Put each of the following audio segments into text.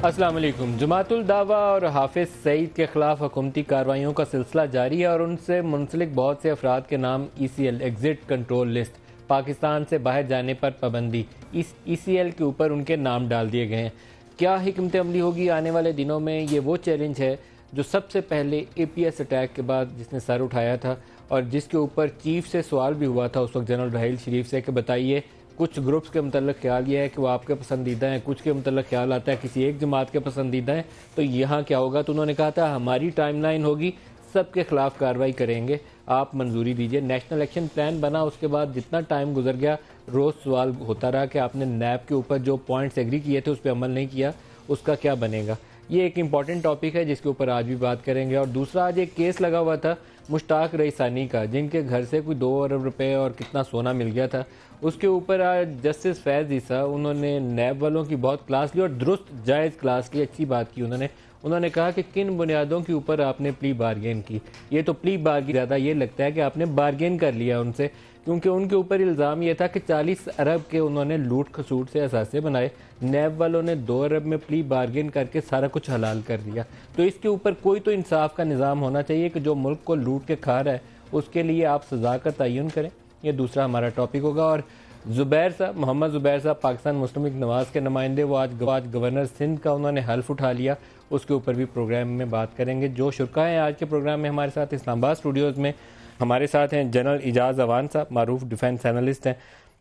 अस्सलाम वालेकुम। जमातुल दावा और हाफिज़ सईद के ख़िलाफ़ हुकूमती कार्रवाइयों का सिलसिला जारी है और उनसे मुंसलिक बहुत से अफराद के नाम ECL exit control list, Pakistan से बाहर जाने पर पाबंदी, इस ECL के ऊपर उनके नाम डाल दिए गए हैं। क्या हिकमत अमली होगी आने वाले दिनों में? ये वो चैलेंज है जो सबसे पहले APS अटैक के बाद जिसने सर उठाया था और जिसके ऊपर चीफ से सवाल भी हुआ था उस वक्त जनरल राहील शरीफ से कि बताइए, कुछ ग्रुप्स के मतलब ख्याल ये है कि वो आपके पसंदीदा हैं, कुछ के मतलब ख्याल आता है किसी एक जमात के पसंदीदा हैं, तो यहाँ क्या होगा? तो उन्होंने कहा था हमारी टाइमलाइन होगी, सबके खिलाफ कार्रवाई करेंगे, आप मंजूरी दीजिए। नेशनल एक्शन प्लान बना, उसके बाद जितना टाइम गुजर गया रोज़ सवाल होता रहा कि आपने नैब के ऊपर जो पॉइंट्स एग्री किए थे उस पर अमल नहीं किया, उसका क्या बनेगा। ये एक इम्पॉर्टेंट टॉपिक है जिसके ऊपर आज भी बात करेंगे। और दूसरा, आज एक केस लगा हुआ था मुश्ताक रईसानी का, जिनके घर से कोई 2 अरब रुपए और कितना सोना मिल गया था। उसके ऊपर आज जस्टिस फैज़ ईसा उन्होंने नैब वालों की बहुत क्लास ली और दुरुस्त जायज़ क्लास की, अच्छी बात की उन्होंने कहा कि किन बुनियादों के ऊपर आपने प्ली बार्गेन की। ये तो प्ली बार्गेन ज़्यादा ये लगता है कि आपने बार्गेन कर लिया उनसे, क्योंकि उनके ऊपर इल्ज़ाम ये था कि 40 अरब के उन्होंने लूट खसूट से असासे बनाए। नैब वालों ने 2 अरब में प्ली बार्गेन करके सारा कुछ हलाल कर दिया। तो इसके ऊपर कोई तो इंसाफ का निज़ाम होना चाहिए कि जो मुल्क को लूट के खा रहा है उसके लिए आप सज़ा का तयन करें। ये दूसरा हमारा टॉपिक होगा। और ज़ुबैर साहब, मोहम्मद ज़ुबैर साहब, पाकिस्तान मुस्लिम लीग नवाज़ के नुमाइंदे, वो आज गवर्नर सिंध का उन्होंने हल्फ उठा लिया, उसके ऊपर भी प्रोग्राम में बात करेंगे। जो शुरा हैं आज के प्रोग्राम में हमारे साथ इस्लामाबाद स्टूडियोज़ में हमारे साथ हैं जनरल इजाज़ अवान साहब, मारूफ डिफेंस एनालिस्ट हैं।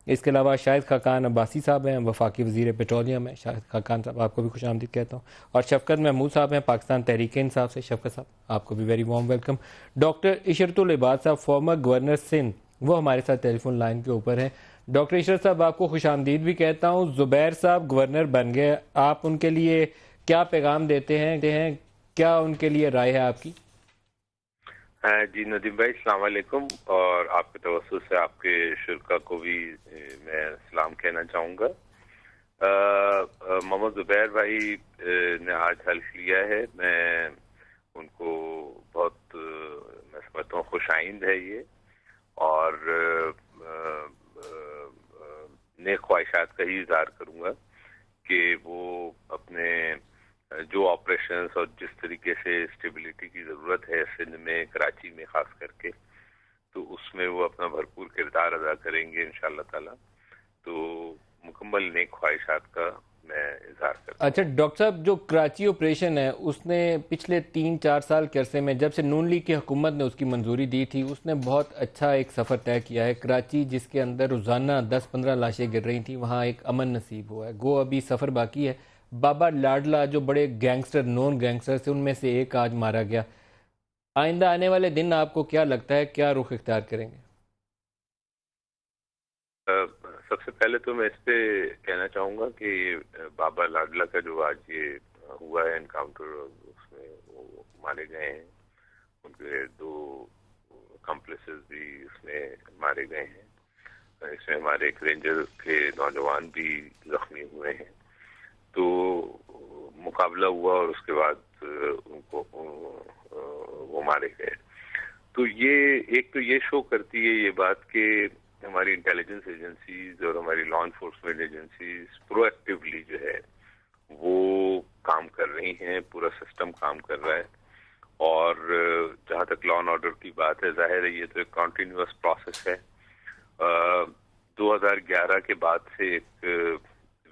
इसके अलावा शाहिद खाकान अब्बासी साहब हैं, वफाकी वज़ीर पेट्रोलियम हैं। शाहिद खाकान साहब, आपको भी खुश आमदीद कहता हूँ। और शफ़क़त महमूद साहब हैं, पाकिस्तान तहरीक इंसाफ से। शफ़क़त साहब, आपको भी वेरी वार्म वेलकम। डॉक्टर इशरतुल इबाद साहब, फॉर्मर गवर्नर सिंध, वो हमारे साथ टेलीफोन लाइन के ऊपर हैं। डॉक्टर इशरत साहब, आपको खुश आमदीद भी कहता हूँ। ज़ुबैर साहब गवर्नर बन गए, आप उनके लिए क्या पैगाम देते हैं, क्या उनके लिए राय है आपकी? जी नदीम भाई, अस्सलाम वालेकुम। और आपके तवज्जुह से आपके शुरा को भी मैं सलाम कहना चाहूँगा। मोहम्मद ज़ुबैर भाई ने आज हल्फ लिया है। मैं उनको बहुत मैं समझता हूँ खुश आइंद है ये, और नेक ख्वाहिशात का ही इजहार करूँगा कि वो अपने जो ऑपरेशंस और जिस तरीके से स्टेबिलिटी की ज़रूरत है सिंध में, कराची में ख़ास करके, तो उसमें वो अपना भरपूर किरदार अदा करेंगे इंशाअल्लाह ताला। तो मुकम्मल नेक ख्वाहिशात का मैं इजहार करता हूँ। अच्छा डॉक्टर साहब, जो कराची ऑपरेशन है उसने पिछले 3-4 साल के अरसे में, जब से नून लीग की हुकूमत ने उसकी मंजूरी दी थी, उसने बहुत अच्छा एक सफ़र तय किया है। कराची जिसके अंदर रोज़ाना 10-15 लाशें गिर रही थी, वहाँ एक अमन नसीब हुआ है। गो अभी सफ़र बाकी है। बाबा लाडला जो बड़े गैंगस्टर, नॉन गैंगस्टर थे, उनमें से एक आज मारा गया। आइंदा आने वाले दिन आपको क्या लगता है, क्या रुख इख्तियार करेंगे? सबसे पहले तो मैं इस पे कहना चाहूँगा कि बाबा लाडला का जो आज ये हुआ है एनकाउंटर, उसमें वो मारे गए हैं, उनके 2 कॉम्प्लिसेस भी उसमें मारे गए हैं। इसमें हमारे एक रेंजर के नौजवान भी जख्मी हुए हैं। तो मुकाबला हुआ और उसके बाद उनको वो मारे गए। तो ये एक तो ये शो करती है ये बात कि हमारी इंटेलिजेंस एजेंसीज और हमारी लॉ इन्फोर्समेंट एजेंसीज प्रोएक्टिवली जो है वो काम कर रही हैं, पूरा सिस्टम काम कर रहा है। और जहाँ तक लॉ एंड ऑर्डर की बात है, जाहिर है ये तो एक कॉन्टिन्यूअस प्रोसेस है। 2011 के बाद से एक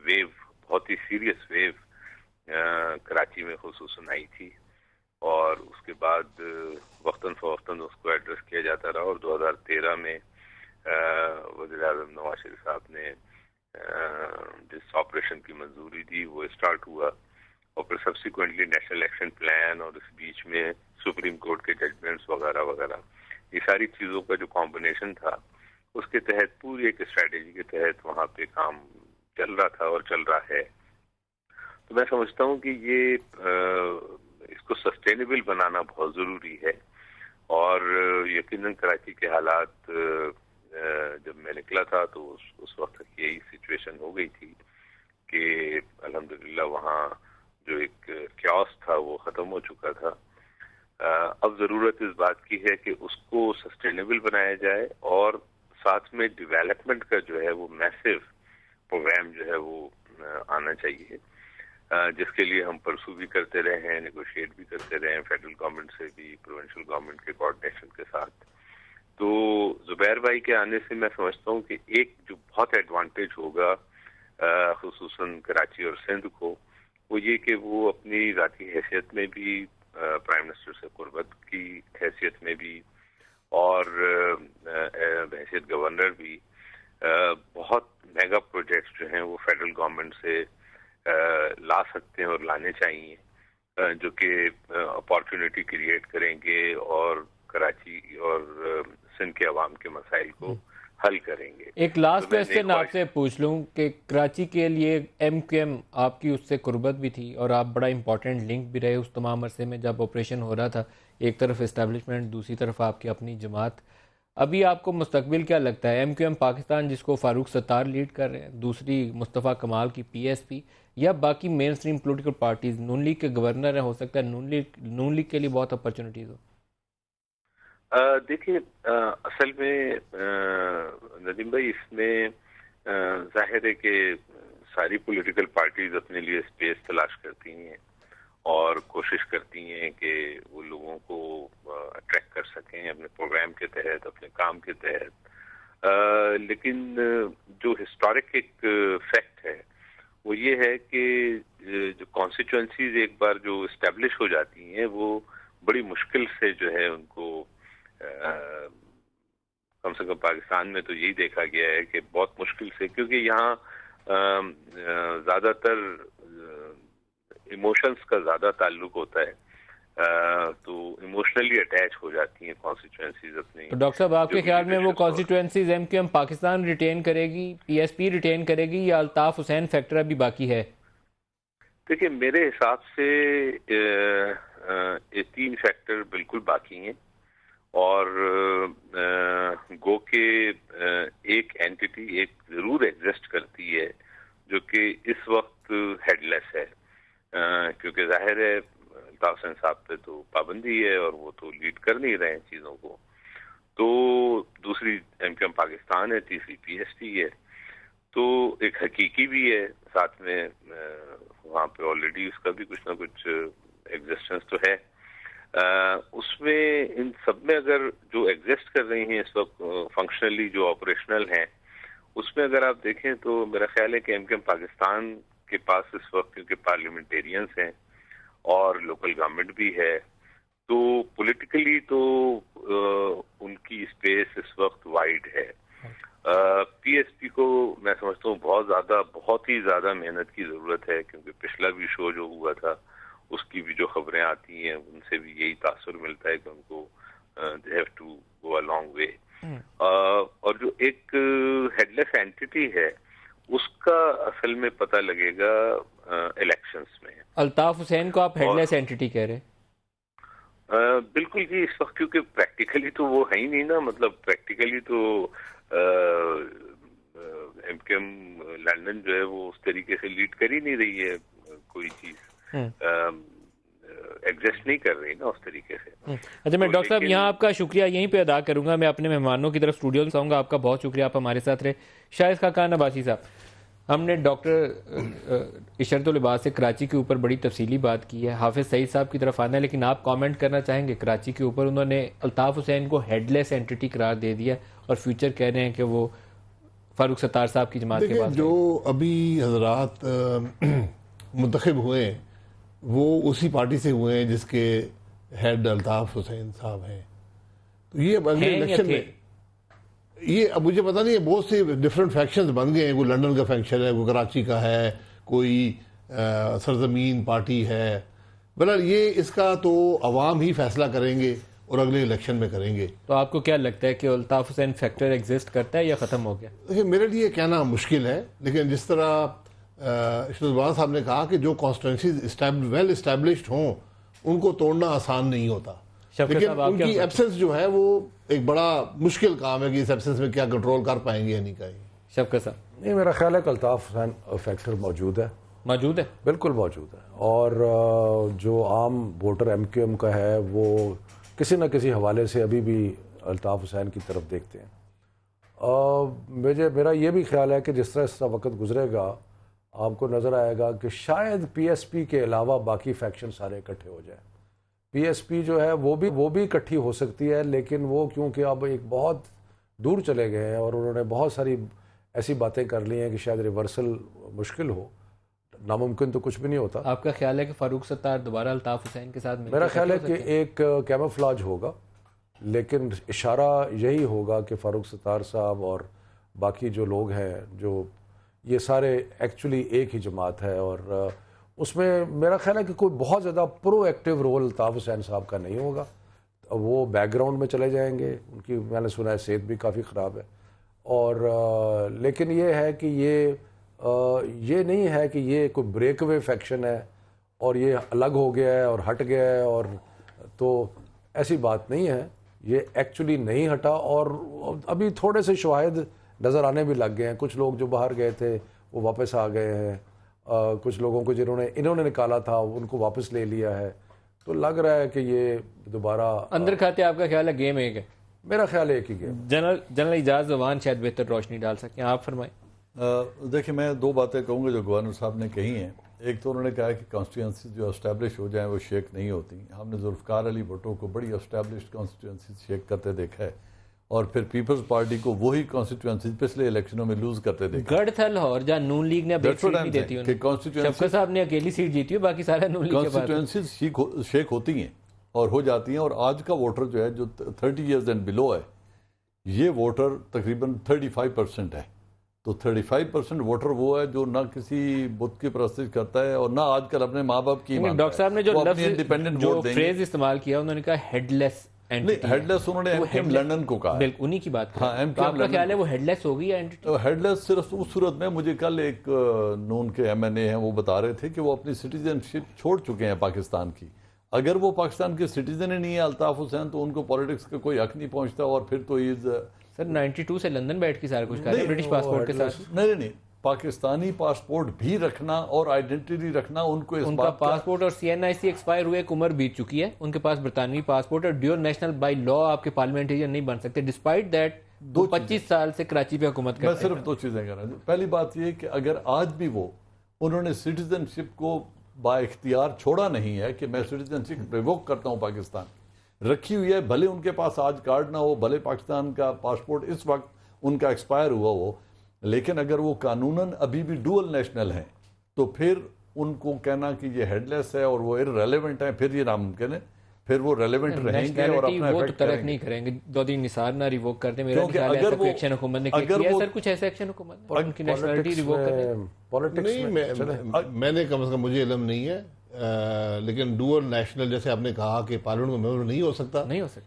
वेव, बहुत ही सीरियस वेव कराची में खुसूसन आई थी, और उसके बाद वक्तन फवक्तन उसको एड्रेस किया जाता रहा। और 2013 में वज़ीर-ए-आज़म नवाज शरीफ साहब ने जिस ऑपरेशन की मंजूरी दी वो स्टार्ट हुआ, और फिर सब्सिक्वेंटली नेशनल एक्शन प्लान, और इस बीच में सुप्रीम कोर्ट के जजमेंट्स वगैरह वगैरह, ये सारी चीज़ों का जो कॉम्बिनेशन था, उसके तहत पूरी एक स्ट्रैटेजी के तहत वहाँ पे काम चल रहा था और चल रहा है। तो मैं समझता हूँ कि ये इसको सस्टेनेबल बनाना बहुत ज़रूरी है। और यकीनन कराची के हालात, जब मैं निकला था तो उस वक्त यही सिचुएशन हो गई थी कि अल्हम्दुलिल्लाह वहाँ जो एक क्यास था वो ख़त्म हो चुका था। अब ज़रूरत इस बात की है कि उसको सस्टेनेबल बनाया जाए, और साथ में डेवलपमेंट का जो है वो मैसिव प्रोग्राम जो है वो आना चाहिए। जिसके लिए हम परसू भी करते रहे हैं, नेगोशिएट भी करते रहे हैं फेडरल गवर्नमेंट से भी, प्रोविंशियल गवर्नमेंट के कोऑर्डिनेशन के साथ। तो जुबैर भाई के आने से मैं समझता हूँ कि एक जो बहुत एडवांटेज होगा खुसूसन कराची और सिंध को, वो ये कि वो अपनी ज़ाती हैसियत में भी, प्राइम मिनिस्टर से कुर्बत की हैसियत में भी और हैसियत गवर्नर भी बहुत मेगा प्रोजेक्ट्स जो हैं वो फेडरल गवर्नमेंट से ला सकते हैं और लाने चाहिए, जो कि अपॉर्चुनिटी क्रिएट करेंगे और कराची और सिंध के अवाम के मसाइल को हल करेंगे। एक लास्ट क्वेश्चन आपसे पूछ लूं कि कराची के लिए MQM आपकी उससे कुर्बत भी थी और आप बड़ा इंपॉर्टेंट लिंक भी रहे उस तमाम अरसे में जब ऑपरेशन हो रहा था, एक तरफ इस्टेब्लिशमेंट, दूसरी तरफ आपकी अपनी जमात। अभी आपको मुस्तकबिल क्या लगता है, MQM पाकिस्तान जिसको फारूक सत्तार लीड कर रहे हैं, दूसरी मुस्तफ़ा कमाल की PSP, या बाकी मेन स्ट्रीम पोलिटिकल पार्टीज, नून लीग के गवर्नर है, हो सकता है नून लीग के लिए बहुत अपॉर्चुनिटीज हो? देखिए, असल में नदीम भाई, इसमें जाहिर है कि सारी पॉलिटिकल पार्टीज अपने लिए स्पेस तलाश करती हैं और कोशिश करती हैं कि वो लोगों को अट्रैक्ट कर सकें अपने प्रोग्राम के तहत, अपने काम के तहत। लेकिन जो हिस्टोरिक एक फैक्ट है वो ये है कि जो कॉन्स्टिट्यूएंसीज एक बार जो इस्टेब्लिश हो जाती हैं वो बड़ी मुश्किल से जो है उनको कम से कम पाकिस्तान में तो यही देखा गया है कि बहुत मुश्किल से, क्योंकि यहाँ ज़्यादातर इमोशंस का ज़्यादा ताल्लुक होता है, तो इमोशनली अटैच हो जाती हैं कॉन्स्टिट्यूएंसीज अपनी। तो डॉक्टर साहब, आपके ख्याल में वो कॉन्स्टिट्यूएंसीज MQM पाकिस्तान रिटेन करेगी, PSP रिटेन करेगी, या अल्ताफ हुसैन फैक्टर अभी बाकी है? देखिए, मेरे हिसाब से ये 3 फैक्टर बिल्कुल बाकी हैं और गो के एक एंटिटी एक जरूर एग्जिस्ट करती है जो कि इस वक्त हेडलेस है, क्योंकि जाहिर है अल्ताफ हुसैन साहब पे तो पाबंदी है और वो तो लीड कर नहीं रहे हैं चीज़ों को। तो दूसरी MQM पाकिस्तान है, तीसरी PSP है, तो एक हकीकी भी है साथ में, वहाँ पे ऑलरेडी उसका भी कुछ ना कुछ एग्जिस्टेंस तो है। उसमें इन सब में अगर जो एग्जिस्ट कर रही हैं इस वक्त फंक्शनली, जो ऑपरेशनल हैं, उसमें अगर आप देखें तो मेरा ख्याल है कि MQM पाकिस्तान के पास इस वक्त, क्योंकि पार्लियामेंटेरियंस हैं और लोकल गवर्नमेंट भी है, तो पॉलिटिकली तो उनकी स्पेस इस वक्त वाइड है। PSP को मैं समझता हूँ बहुत ही ज़्यादा मेहनत की ज़रूरत है, क्योंकि पिछला भी शो जो हुआ था उसकी भी जो खबरें आती हैं उनसे भी यही तासुर मिलता है कि उनको they have to go a long way. और जो एक हेडलेस एंटिटी है उसका असल में पता लगेगा इलेक्शंस में। अल्ताफ हुसैन को आप हेडलेस एंटिटी कह रहे हैं? बिल्कुल जी, इस वक्त क्योंकि प्रैक्टिकली तो वो है ही नहीं ना, मतलब प्रैक्टिकली तो MQM लंदन जो है वो उस तरीके से लीड कर ही नहीं रही है, कोई चीज एग्जिस्ट नहीं कर रही ना उस तरीके से। अच्छा, मैं डॉक्टर साहब यहाँ आपका शुक्रिया यहीं पे अदा करूंगा। मैं अपने मेहमानों की तरफ स्टूडियो में आऊँगा। आपका बहुत शुक्रिया, आप हमारे साथ रहे। शाहिद खाकान अब्बासी साहब, हमने डॉक्टर इशरतुल इबाद से कराची के ऊपर बड़ी तफसीली बात की है। हाफिज सईद साहब की तरफ आना है, लेकिन आप कमेंट करना चाहेंगे कराची के ऊपर? उन्होंने अल्ताफ हुसैन को हेडलेस एंटिटी करार दे दिया और फ्यूचर कह रहे हैं कि वो फारूक सत्तार साहब की जमात के पास। जो अभी हजरात मुंतखब हुए वो उसी पार्टी से हुए हैं जिसके हेड अल्ताफ हुसैन साहब हैं। तो ये अगले इलेक्शन में ये, अब मुझे पता नहीं है, बहुत से डिफरेंट फैक्शंस बन गए हैं। कोई लंदन का फैक्शन है, कोई कराची का है, कोई सरजमीन पार्टी है। बहरहाल ये इसका तो अवाम ही फैसला करेंगे और अगले इलेक्शन में करेंगे। तो आपको क्या लगता है कि अल्ताफ हुसैन फैक्टर एग्जिस्ट करता है या ख़त्म हो गया? देखिए, मेरे लिए कहना मुश्किल है, लेकिन जिस तरह इशरतुल साहब ने कहा कि जो कॉन्स्टिट्यूंसीज वेल इस्टेब्लिश्ड हों उनको तोड़ना आसान नहीं होता, लेकिन उनकी एब्सेंस जो है वो एक बड़ा मुश्किल काम है कि इस एब्सेंस में क्या कंट्रोल कर पाएंगे या नहीं करेंगे। शफकत साहब, नहीं, मेरा ख्याल है कि अल्ताफ हुसैन फैक्टर मौजूद है, बिल्कुल मौजूद है। और जो आम वोटर MQM का है वो किसी न किसी हवाले से अभी भी अल्ताफ हुसैन की तरफ देखते हैं। मेरा ये भी ख्याल है कि जिस तरह इसका वक्त गुजरेगा आपको नज़र आएगा कि शायद पीएसपी के अलावा बाकी फैक्शन सारे इकट्ठे हो जाए। पीएसपी जो है वो भी इकट्ठी हो सकती है, लेकिन वो क्योंकि अब एक बहुत दूर चले गए हैं और उन्होंने बहुत सारी ऐसी बातें कर ली हैं कि शायद रिवर्सल मुश्किल हो, नामुमकिन तो कुछ भी नहीं होता। आपका ख्याल है कि फारूक सत्तार दोबारा अल्ताफ हुसैन के साथ मेरा ख्याल है कि एक कैमोफ्लेज होगा, लेकिन इशारा यही होगा कि फारूक सत्तार साहब और बाकी जो लोग हैं, जो ये सारे एक्चुअली एक ही जमात है और उसमें मेरा ख्याल है कि कोई बहुत ज़्यादा प्रोएक्टिव रोल अल्ताफ हुसैन साहब का नहीं होगा। वो बैकग्राउंड में चले जाएंगे, उनकी मैंने सुना है सेहत भी काफ़ी ख़राब है और लेकिन ये है कि ये नहीं है कि ये कोई ब्रेक अवे फैक्शन है और ये अलग हो गया है और हट गया है, और तो ऐसी बात नहीं है, ये एक्चुअली नहीं हटा और अभी थोड़े से शवाहिद नज़र आने भी लग गए हैं। कुछ लोग जो बाहर गए थे वो वापस आ गए हैं, कुछ लोगों को जिन्होंने इन्होंने निकाला था उनको वापस ले लिया है, तो लग रहा है कि ये दोबारा अंदर खाते आपका ख्याल है गेम एक है? मेरा ख्याल है एक ही गेम। जनरल इजाज़ जवान शायद बेहतर रोशनी डाल सकें, आप फरमाएं। देखिए, मैं दो बातें कहूँगा जो गवर्नर साहब ने कही हैं। एक तो उन्होंने कहा कि कॉन्स्टिट्यूंसी जो एस्टैब्लिश हो जाए वो शेक नहीं होती। हमने जुल्फ़िकार अली भुट्टो को बड़ी एस्टैब्लिश्ड कॉन्स्टिट्यूंसी शेक करते देखा है और फिर पीपल्स पार्टी को वही कॉन्स्टिट्यूंसी पिछले इलेक्शनों में लूज करते देखा। गढ़थल और जहाँ नून लीग ने नहीं देती उन्हें, शफकत साहब ने अकेली सीट जीती है, बाकी सारा नून लीग के पास। कॉन्स्टिट्यूंसी शेक होती हैं और हो जाती हैं, और आज का वोटर जो है जो 30 ईयर्स एंड बिलो है, ये वोटर तकरीबन 35% है। तो 35% वोटर वो है जो ना किसी बुत की परस्तिश करता है और ना आजकल अपने माँ बाप की। डॉक्टर साहब ने जो इंडिपेंडेंट जो फ्रेज इस्तेमाल किया, उन्होंने कहा हेडलेस एंटिटी। हेडलेस उन्होंने एमकेएम लंदन को कहा, बिल्कुल उन्हीं की बात। हाँ, आपका ख्याल है वो हेडलेस हो गई एंटिटी? हेडलेस सिर्फ उस सूरत में, मुझे कल एक नून के एमएनए हैं वो बता रहे थे कि वो अपनी सिटीजनशिप छोड़ चुके हैं पाकिस्तान की। अगर वो पाकिस्तान के सिटीजन ही नहीं है अल्ताफ हुसैन, तो उनको पॉलिटिक्स का कोई हक नहीं पहुंचता और फिर तो इज सर 92 से लंदन बैठ के सारा कुछ कर रहे हैं ब्रिटिश पासपोर्ट के साथ। नहीं, पाकिस्तानी पासपोर्ट भी रखना और आइडेंटिटी रखना, उनको इस उनका पासपोर्ट और CNIC एक्सपायर हुए, एक उम्र बीत चुकी है, उनके पास बरतानवी पासपोर्ट और ड्यूअल नेशनल बाय लॉ आपके पार्लियामेंटेरियन नहीं बन सकते, डिस्पाइट दैट 25 साल से कराची पे हुकूमत करते हैं। मैं सिर्फ दो चीजें कर रहा हूँ। पहली बात यह कि अगर आज भी उन्होंने सिटीजनशिप को बाइख्तियार छोड़ा नहीं है कि मैं सिटीजनशिप रिवोक करता हूँ, पाकिस्तान रखी हुई है, भले उनके पास आज कार्ड ना हो, भले पाकिस्तान का पासपोर्ट इस वक्त उनका एक्सपायर हुआ हो, लेकिन अगर वो कानूनन अभी भी डुअल नेशनल हैं, तो फिर उनको कहना कि ये हेडलेस है और वो इररेलेवेंट है, फिर ये नामुमकिन है। फिर वो रेलेवेंट रहेंगे और अपना वो इफेक्ट तरक नहीं करेंगे। दौदी निसार ना रिवोक करते, मेरा ख्याल है ऐसा कोई एक्शन हुकूमत ने किया है सर, कुछ ऐसा एक्शन हुकूमत ने उनकी नेशनलिटी रिवोक कर पॉलिटिक्स में मैंने कम से कम मुझे इल्म नहीं है, लेकिन डुअल नेशनल जैसे आपने कहा कि पार्लियामेंट में मेंबर नहीं हो सकता,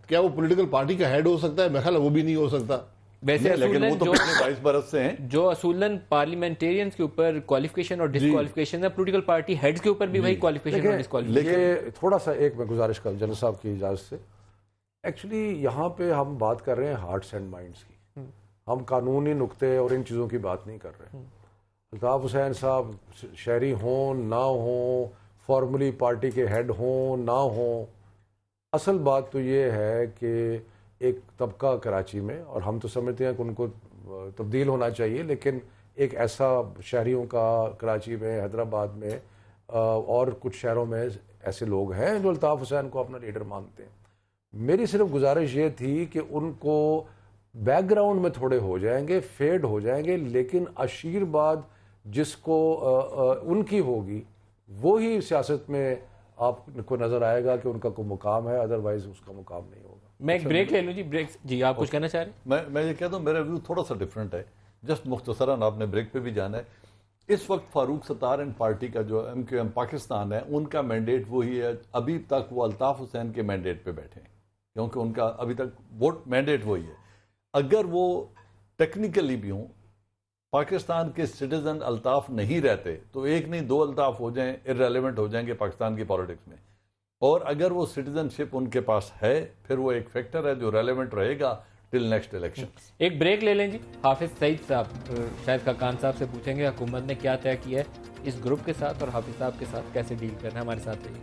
क्या वो पॉलिटिकल पार्टी का हेड हो सकता है? मेरा ख्याल है वो भी नहीं हो सकता। वैसे लेकिन वो तो 22 बरस से हैं, जो असूलन पार्लियामेंटेरियंस के ऊपर क्वालिफिकेशन और डिस्क्वालिफिकेशन है, पॉलिटिकल पार्टी हेड्स के ऊपर भी वही क्वालिफिकेशन और डिस्क्वालिफिकेशन। लेकिन थोड़ा सा एक मैं गुजारिश कर जनरल साहब की इजाजत से, एक्चुअली यहाँ पे हम बात कर रहे हैं हार्ट्स एंड माइंड्स की, हम कानूनी नुक्ते और इन चीज़ों की बात नहीं कर रहे। अल्ताफ हुसैन साहब शहरी हों ना हों, फॉर्मली पार्टी के हेड हों ना हों, असल बात तो ये है कि एक तबका कराची में, और हम तो समझते हैं कि उनको तब्दील होना चाहिए, लेकिन एक ऐसा शहरियों का कराची में, हैदराबाद में और कुछ शहरों में ऐसे लोग हैं जो अल्ताफ हुसैन को अपना लीडर मानते हैं। मेरी सिर्फ गुजारिश ये थी कि उनको बैकग्राउंड में थोड़े हो जाएंगे, फेड हो जाएंगे, लेकिन आशीर्वाद जिसको उनकी होगी वो ही सियासत में आपको नजर आएगा कि उनका कोई मुकाम है, अदरवाइज उसका मुकाम नहीं होगा। मैं एक ब्रेक ले लूँ जी, ब्रेक जी आप कुछ कहना चाह रहे हैं? मैं ये कहता हूँ, मेरा व्यू थोड़ा सा डिफरेंट है, जस्ट मुख्तसरन, आपने ब्रेक पे भी जाना है। इस वक्त फारूक सत्तार एंड पार्टी का जो MQM पाकिस्तान है, उनका मैंडेट वही है, अभी तक वो अल्ताफ हुसैन के मैंडेट पे बैठे हैं, क्योंकि उनका अभी तक वोट मैंडेट वही है। अगर वो टेक्निकली भी हों, पाकिस्तान के सिटीजन अल्ताफ नहीं रहते, तो एक नहीं 2 अल्ताफ हो जाएं, इररेलेवेंट हो जाएंगे पाकिस्तान की पॉलिटिक्स में। और अगर वो सिटीजनशिप उनके पास है, फिर वो एक फैक्टर है जो रेलेवेंट रहेगा टिल नेक्स्ट इलेक्शन। एक ब्रेक ले लें जी। हाफिज सईद साहब शायद खान साहब से पूछेंगे हुकूमत ने क्या तय किया है इस ग्रुप के साथ और हाफिज साहब के साथ कैसे डील करना है। हमारे साथ रहिए।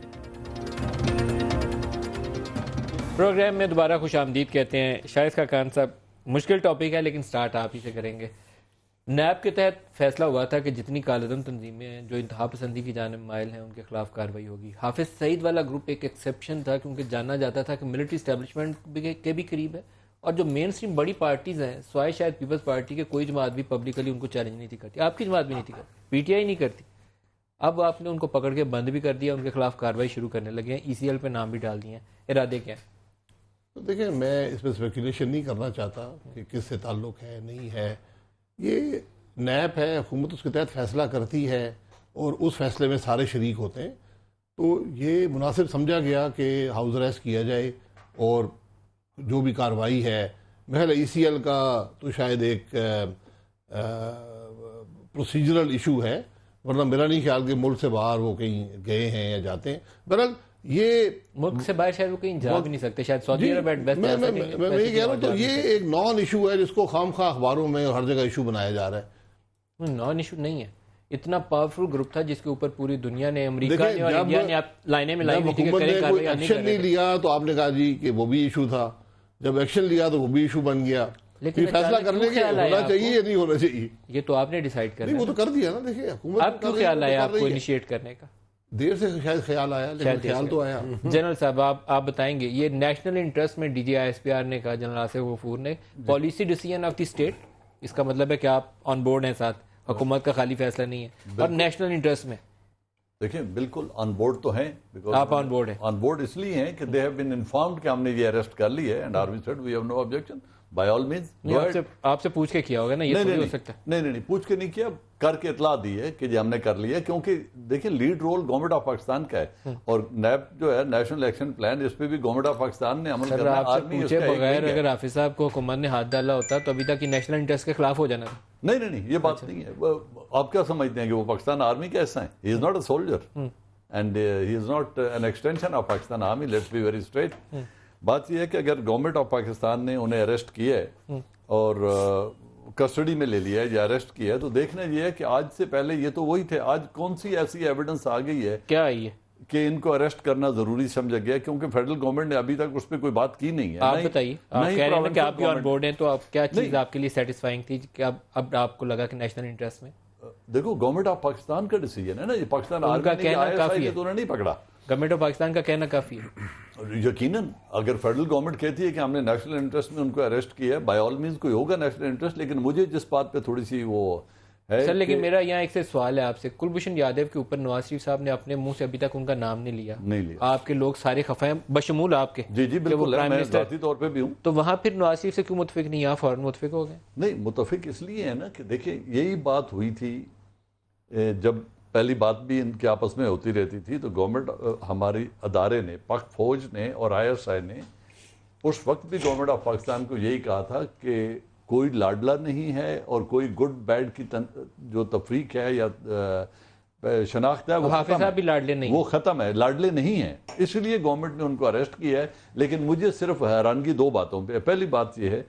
प्रोग्राम में दोबारा खुश आमदीद कहते हैं। शायद खान साहब, मुश्किल टॉपिक है लेकिन स्टार्ट आप ही से करेंगे। नैब के तहत फैसला हुआ था कि जितनी कालेदम तंजीमें हैं जो इंतहा पसंदी की जानिब माइल हैं उनके खिलाफ कार्रवाई होगी। हाफिज सईद वाला ग्रुप एक एक्सेप्शन था क्योंकि जाना जाता था कि मिलिट्री इस्टेब्लिशमेंट के भी करीब है, और जो मेन स्ट्रीम बड़ी पार्टीज़ हैं स्वाय शायद पीपल्स पार्टी के कोई जमात भी पब्लिकली उनको चैलेंज नहीं थी करती, आपकी जमात भी नहीं थी करती, PTI नहीं करती। अब आपने उनको पकड़ के बंद भी कर दिया, उनके खिलाफ कार्रवाई शुरू करने लगे हैं, ECL पे नाम भी डाल दिए हैं, इरादे क्या है? तो देखिए, मैं इसमें स्पेकुलेशन नहीं करना चाहता कि किससे ताल्लुक़ है नहीं है। ये नैब है, हुकूमत उसके तहत फैसला करती है और उस फैसले में सारे शरीक होते हैं, तो ये मुनासिब समझा गया कि हाउस अरेस्ट किया जाए और जो भी कार्रवाई है, महल ECL का तो शायद एक प्रोसीजरल इशू है, वरना मेरा नहीं ख्याल कि मुल्क से बाहर वो कहीं गए हैं या जाते हैं। बहरहाल ये मुल्क से बाहर शायद वो कहीं जा भी नहीं सकते, शायद सऊदी अरब एट बेस्ट जा सकेंगे। मैं ये कह रहा हूँ, तो ये एक नॉन इशू है जिसको खामखा अखबारों में और हर जगह इशू बनाया जा रहा है। नॉन इशू नहीं है, इतना पावरफुल ग्रुप था जिसके ऊपर पूरी दुनिया ने, अमेरिका ने और इंडिया ने आप लाइनें में लाई हुई थी कि करें कार्रवाई, एक्शन नहीं लिया तो आपने कहा जी कि वो भी इशू था, जब एक्शन लिया तो वो भी इशू बन गया। लेकिन फैसला करने के होना चाहिए या नहीं होना चाहिए, ये तो आपने डिसाइड करना है। वो तो कर दिया ना। देखिए, हुकूमत अब क्यों ख्याल आया आपको इनिशिएट करने का? देर से शायद ख्याल आया, लेकिन ख्याल तो आया। जनरल साहब आप बताएंगे, ये नेशनल इंटरेस्ट में DG ISPR ने कहा, जनरल आसिफ गफूर ने, policy decision of the state, इसका मतलब है कि आप ऑन बोर्ड हैं, साथ हुकूमत का खाली फैसला नहीं है, और नेशनल इंटरेस्ट में देखिए बिल्कुल ऑन बोर्ड तो हैं, आप ऑन बोर्ड हैं। ऑन बोर्ड इसलिए हैं कि दे हैव बीन इन्फॉर्म्ड कि हमने ये अरेस्ट कर ली है, and army said we have no objection by all means. आपसे पूछ के किया होगा ना, ये नहीं हो सकता। नहीं, पूछ के नहीं किया, करके इतला दी है कि हमने कर लिया, क्योंकि देखिए lead role government of Pakistan का है, और नैब जो है नेशनल एक्शन प्लान, इस पे भी गवर्नमेंट ऑफ पाकिस्तान ने अमल करना है। आपसे पूछे बगैर अगर हाफिज साहब को हुकूमत ने हाथ डाला होता तो अभी तक की नेशनल इंटरेस्ट के खिलाफ हो जाना था। नहीं, ये बात नहीं है। आप क्या समझते हैं कि वो पाकिस्तान आर्मी का हिस्सा है? He is not a soldier and he is not an extension of Pakistan army, let's be very straight. बात यह है कि अगर गवर्नमेंट ऑफ पाकिस्तान ने उन्हें अरेस्ट किया है और कस्टडी में ले लिया है या अरेस्ट किया है, तो देखना ये है कि आज से पहले ये तो वही थे, आज कौन सी ऐसी एविडेंस आ गई है, क्या आई है कि इनको अरेस्ट करना जरूरी समझा गया, क्योंकि फेडरल गवर्नमेंट ने अभी तक उस पर कोई बात की नहीं है। आप बताइए, आप कह रहे हैं कि आप भी ऑन बोर्ड हैं, तो आप क्या चीज आपके लिए सेटिस्फाइंग थी कि अब आपको लगा कि नेशनल इंटरेस्ट में? देखो, गवर्नमेंट ऑफ पाकिस्तान का डिसीजन है ना, ये पाकिस्तान उनका आर्मी ने कहना काफी है, तो उन्होंने नहीं पकड़ा। गवर्नमेंट ऑफ पाकिस्तान का कहना काफी है। यकीनन अगर फेडरल गवर्नमेंट कहती है कि हमने नेशनल इंटरेस्ट में उनको अरेस्ट किया है, बाय ऑल मींस कोई होगा नेशनल इंटरेस्ट, लेकिन मुझे जिस बात पे थोड़ी सी वो है सर, लेकिन मेरा यहाँ एक से सवाल है आपसे, कुलभूषण यादव के ऊपर नवाज शरीफ साहब ने अपने मुंह से अभी तक उनका नाम नहीं लिया। आपके लोग सारे खफा हैं, बशमूल आपके। जी बिल्कुल, मैं जाती तौर पे भी हूँ। तो वहां फिर नवाज शरीफ से क्यों मुतफिक नहीं, यहाँ फौरन मुतफिक हो गए? नहीं, मुतफिक इसलिए है ना कि देखिए यही बात हुई थी जब पहली बात भी इनके आपस में होती रहती थी, तो गवर्नमेंट हमारी अदारे ने, पाक फौज ने और ISI ने उस वक्त भी गवर्नमेंट ऑफ पाकिस्तान को यही कहा था कि कोई लाडला नहीं है और कोई गुड बैड की जो तफरीक है या शनाख्त है वो हाफिज साहब भी लाडले नहीं, वो खत्म है, लाडले नहीं है, इसलिए गवर्नमेंट ने उनको अरेस्ट किया है। लेकिन मुझे सिर्फ हैरानगी दो बातों पे। पहली बात यह है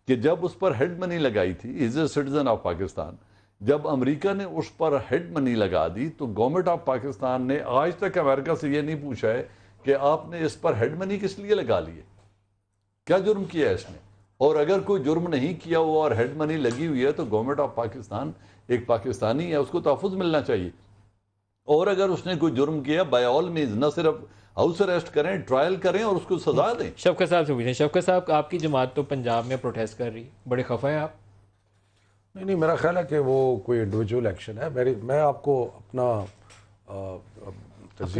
कि जब उस पर हेड मनी लगाई थी, is a citizen of Pakistan, जब अमेरिका ने उस पर हेड मनी लगा दी, तो गवर्नमेंट ऑफ पाकिस्तान ने आज तक अमेरिका से ये नहीं पूछा है कि आपने इस पर हेड मनी किस लिए लगा ली है, क्या जुर्म किया है इसने। और अगर कोई जुर्म नहीं किया हुआ और हेड मनी लगी हुई है, तो गवर्नमेंट ऑफ पाकिस्तान एक पाकिस्तानी है, उसको तहफ़्फ़ुज़ मिलना चाहिए। और अगर उसने कोई जुर्म किया, बाय ऑल मीन्स न सिर्फ हाउस अरेस्ट करें, ट्रायल करें और उसको सजा दें। शफकत साहब से पूछें। शफकत साहब, आपकी जमात तो पंजाब में प्रोटेस्ट कर रही है, बड़े खफा हैं आप? नहीं, मेरा ख्याल है कि वो कोई इंडिविजुअल एक्शन है। मैं आपको अपना